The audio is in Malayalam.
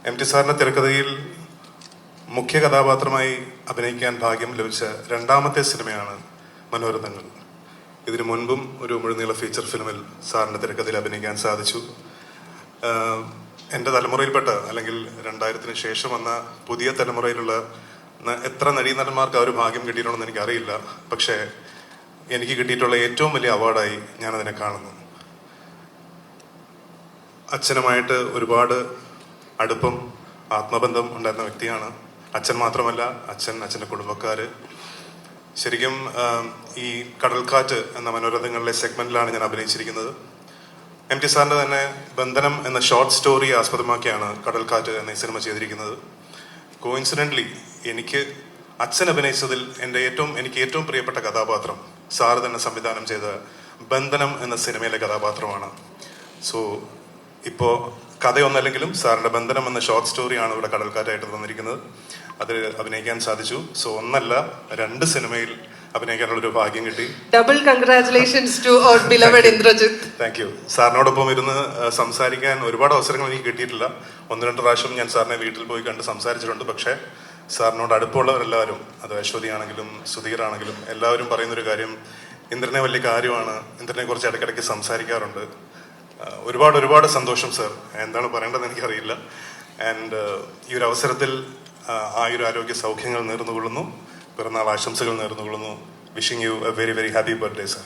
എം ടി സാറിന്റെ തിരക്കഥയിൽ മുഖ്യ കഥാപാത്രമായി അഭിനയിക്കാൻ ഭാഗ്യം ലഭിച്ച രണ്ടാമത്തെ സിനിമയാണ് മനോരഥങ്ങൾ. ഇതിനു മുൻപും ഒരു മുഴുനീള ഫീച്ചർ ഫിലിമിൽ സാറിന്റെ തിരക്കഥയിൽ അഭിനയിക്കാൻ സാധിച്ചു. എൻ്റെ തലമുറയിൽപ്പെട്ട അല്ലെങ്കിൽ 2000-ന് ശേഷം വന്ന പുതിയ തലമുറയിലുള്ള എത്ര നടീനടന്മാർക്ക് ആ ഒരു ഭാഗ്യം കിട്ടിയിട്ടുണ്ടെന്ന് എനിക്കറിയില്ല. പക്ഷേ എനിക്ക് കിട്ടിയിട്ടുള്ള ഏറ്റവും വലിയ അവാർഡായി ഞാനതിനെ കാണുന്നു. അച്ഛനുമായിട്ട് ഒരുപാട് അടുപ്പം, ആത്മബന്ധം ഉണ്ടായിരുന്ന വ്യക്തിയാണ്. അച്ഛൻ മാത്രമല്ല, അച്ഛൻ്റെ കുടുംബക്കാർ. ശരിക്കും ഈ കടൽക്കാറ്റ് എന്ന മനോരഥങ്ങളിലെ സെഗ്മെന്റിലാണ് ഞാൻ അഭിനയിച്ചിരിക്കുന്നത്. എം ടി സാറിന്റെ തന്നെ ബന്ധനം എന്ന ഷോർട്ട് സ്റ്റോറി ആസ്പദമാക്കിയാണ് കടൽക്കാറ്റ് എന്ന ഈ സിനിമ ചെയ്തിരിക്കുന്നത്. കോയിൻസിഡൻ്റലി എനിക്ക് അച്ഛൻ അഭിനയിച്ചതിൽ എനിക്ക് ഏറ്റവും പ്രിയപ്പെട്ട കഥാപാത്രം സാറ് തന്നെ സംവിധാനം ചെയ്ത ബന്ധനം എന്ന സിനിമയിലെ കഥാപാത്രമാണ്. സോ ഇപ്പോൾ കഥയൊന്നല്ലെങ്കിലും സാറിന്റെ ബന്ധനം എന്ന ഷോർട്ട് സ്റ്റോറിയാണ് ഇവിടെ കടൽക്കാറ്റായിട്ട് തന്നിരിക്കുന്നത്. അത് അഭിനയിക്കാൻ സാധിച്ചു. സോ ഒന്നല്ല, 2 സിനിമയിൽ അഭിനയിക്കാനുള്ള ഒരു ഭാഗ്യം കിട്ടി. Double congratulations to our beloved Indrajith. Thank you. സാറിനോടൊപ്പം ഇരുന്ന് സംസാരിക്കാൻ ഒരുപാട് അവസരങ്ങൾ എനിക്ക് കിട്ടിയിട്ടില്ല. 1-2 പ്രാവശ്യം ഞാൻ സാറിനെ വീട്ടിൽ പോയി കണ്ട് സംസാരിച്ചിട്ടുണ്ട്. പക്ഷേ സാറിനോട് അടുപ്പമുള്ളവരെല്ലാവരും, അത് അശ്വതിയാണെങ്കിലും സുധീറാണെങ്കിലും എല്ലാവരും പറയുന്നൊരു കാര്യം, ഇന്ദ്രനെ വലിയ കാര്യമാണ്, ഇന്ദ്രനെ കുറിച്ച് ഇടയ്ക്കിടയ്ക്ക് സംസാരിക്കാറുണ്ട്. ഒരുപാട് സന്തോഷം സർ. എന്താണ് പറയേണ്ടതെന്ന് എനിക്കറിയില്ല. ആൻഡ് ഈ ഒരു അവസരത്തിൽ ആയുരാരോഗ്യ സൗഖ്യങ്ങൾ നേർന്നുകൊള്ളുന്നു, പിറന്നാൾ ആശംസകൾ നേർന്നുകൊള്ളുന്നു. Wishing you a very very happy birthday sir.